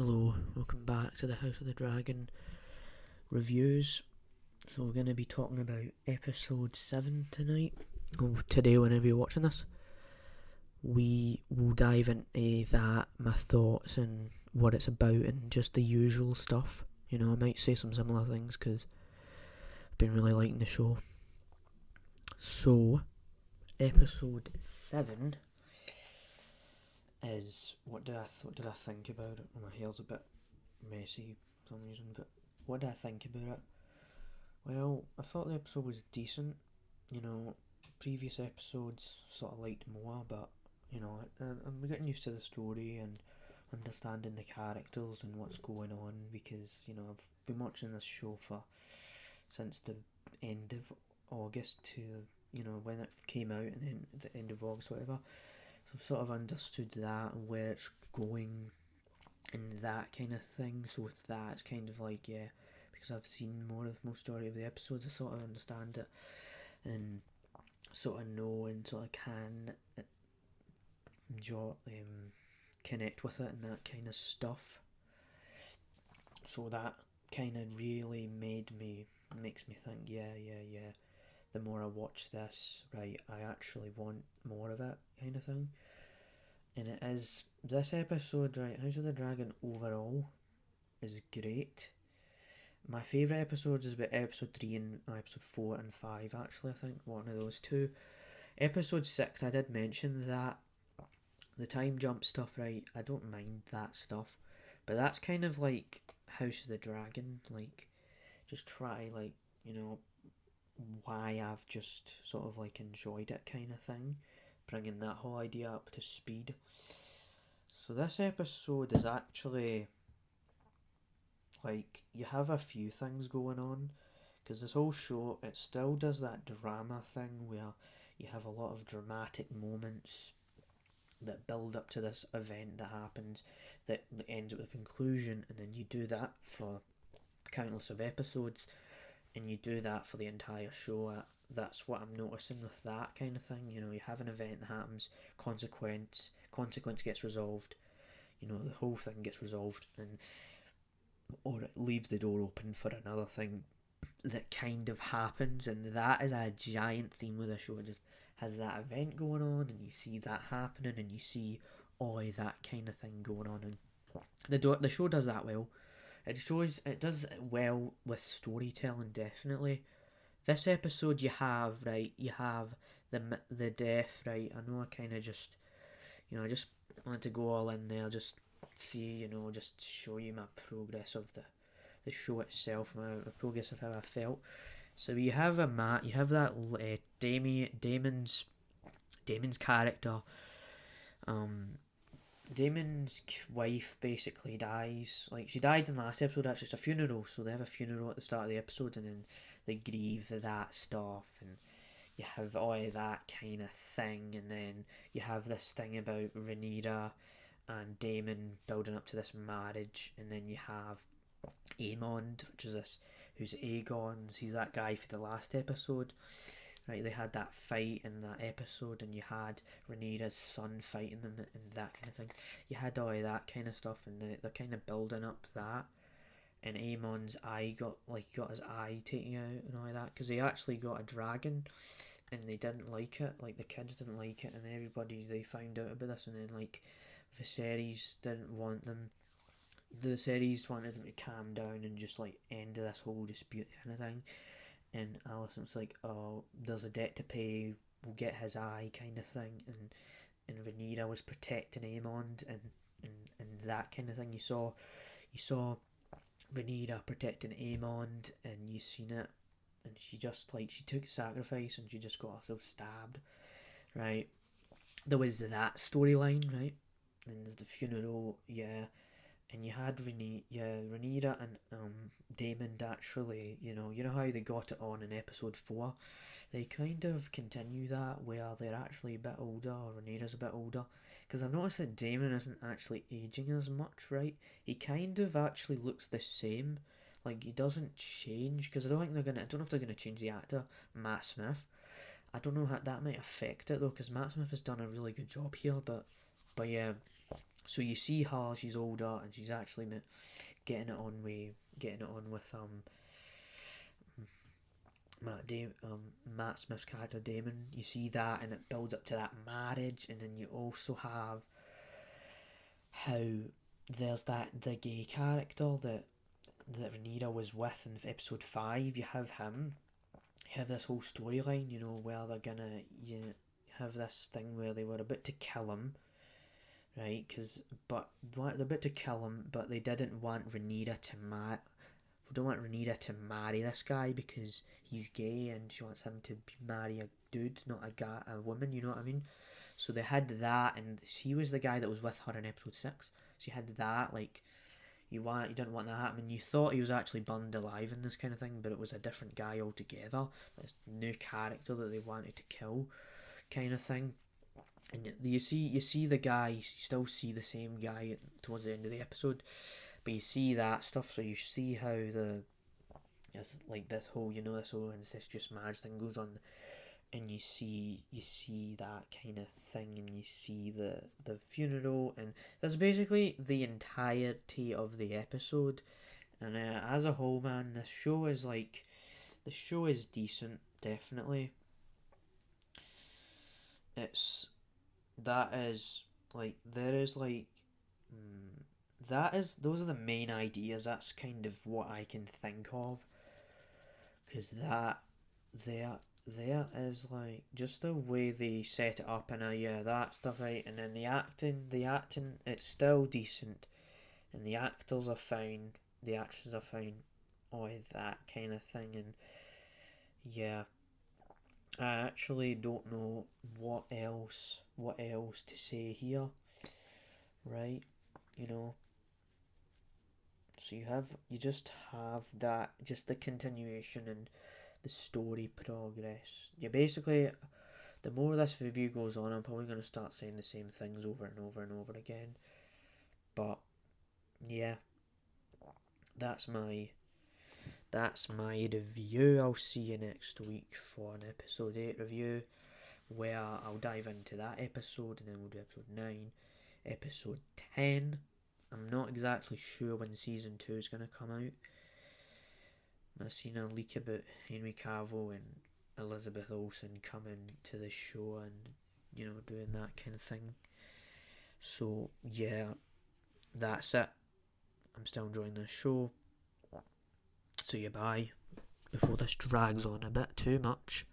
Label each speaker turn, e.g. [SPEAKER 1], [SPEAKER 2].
[SPEAKER 1] Hello, welcome back to the House of the Dragon reviews. So we're going to be talking about episode 7 tonight, or today whenever you're watching this. We will dive into that, my thoughts and what it's about and just the usual stuff. I might say some similar things because I've been really liking the show. So, episode 7 is, what did I think about it? My hair's a bit messy for some reason, but what did I think about it? Well, I thought the episode was decent. Previous episodes sort of liked more, but I'm getting used to the story and understanding the characters and what's going on because I've been watching this show since the end of August to when it came out, and then the end of August, whatever. So I've sort of understood that and where it's going and that kind of thing. So with that, it's kind of like, yeah, because I've seen majority of the episodes, I sort of understand it and sort of know and sort of can connect with it and that kind of stuff. So that kind of really makes me think, yeah. The more I watch this, right, I actually want more of it, kind of thing. And it is, this episode, right, House of the Dragon overall is great. My favourite episodes is about episode 3 and episode 4 and 5, actually, I think, one of those two. Episode 6, I did mention that the time jump stuff, right, I don't mind that stuff, but that's kind of like House of the Dragon, like, just try, like, why I've just sort of like enjoyed it kind of thing, bringing that whole idea up to speed. So this episode is actually like, you have a few things going on, because this whole show, it still does that drama thing where you have a lot of dramatic moments that build up to this event that happens that ends with a conclusion, and then you do that for countless of episodes, and you do that for the entire show. That's what I'm noticing with that kind of thing. You have an event that happens, consequence gets resolved, the whole thing gets resolved, or it leaves the door open for another thing that kind of happens, and that is a giant theme with the show. It just has that event going on, and you see that happening, and you see all of that kind of thing going on, and the show does that well. It does well with storytelling, definitely. This episode, you have the death, right. I know I kind of just I just wanted to go all in there, just see, just show you my progress of the show itself, my progress of how I felt. So you have that Damon's character. Damon's wife basically dies. Like, she died in the last episode, actually. It's a funeral, so they have a funeral at the start of the episode, and then they grieve that stuff, and you have all of that kind of thing, and then you have this thing about Rhaenyra and Daemon building up to this marriage, and then you have Aemond, who's Aegon's, he's that guy for the last episode. Right, they had that fight in that episode, and you had Rhaenyra's son fighting them and that kind of thing. You had all of that kind of stuff, and they're kind of building up that. And Aemon's eye got his eye taken out and all of that, because he actually got a dragon, and they didn't like it. Like, the kids didn't like it, and everybody, they found out about this, and then like Viserys didn't want them. The series wanted them to calm down and just like end this whole dispute kind of thing. And Alicent's like, oh, there's a debt to pay, we'll get his eye kind of thing. And Rhaenyra was protecting Aemond and that kind of thing. You saw Rhaenyra protecting Aemond, and you seen it, and she took sacrifice, and she just got herself stabbed, right? There was that storyline, right? And there's the funeral, yeah. And you had Rhaenyra and Daemon actually, you know how they got it on in episode 4? They kind of continue that where they're actually a bit older, or Rhaenyra's a bit older. Because I've noticed that Daemon isn't actually aging as much, right? He kind of actually looks the same. Like, he doesn't change, because I don't know if they're gonna change the actor, Matt Smith. I don't know how that might affect it though, because Matt Smith has done a really good job here, but yeah. So you see her, she's older, and she's actually getting it on with Matt Smith's character Daemon. You see that, and it builds up to that marriage, and then you also have how there's the gay character that Rhaenyra was with in episode 5. You have him. You have this whole storyline, where they're gonna have this thing where they were about to kill him, right? But they're about to kill him, but they didn't want Rhaenyra to marry this guy because he's gay, and she wants him to marry a dude, not a woman. You know what I mean? So they had that, and she was the guy that was with her in episode 6. So you had that, like, you didn't want that happening. You thought he was actually burned alive in this kind of thing, but it was a different guy altogether. This new character that they wanted to kill, kind of thing. And you see the guy. You still see the same guy towards the end of the episode, but you see that stuff. So you see how it's like this whole incestuous marriage thing goes on, and you see that kind of thing, and you see the funeral, and that's basically the entirety of the episode. And as a whole, man, the show is decent, definitely. It's that is like there is like those are the main ideas. That's kind of what I can think of, because there is like just the way they set it up, and that stuff, right? And then the acting it's still decent, and the actors are fine, the actors are fine, all that kind of thing. And yeah, I actually don't know what else to say here, right? So you just have that, just the continuation and the story progress. Yeah, basically, the more this review goes on, I'm probably going to start saying the same things over and over and over again. But yeah, that's my review. I'll see you next week for an episode 8 review, where I'll dive into that episode, and then we'll do episode 9, episode 10. I'm not exactly sure when season 2 is going to come out. I've seen a leak about Henry Cavill and Elizabeth Olsen coming to the show, and doing that kind of thing. So yeah, that's it. I'm still enjoying this show. So yeah, bye. Before this drags on a bit too much.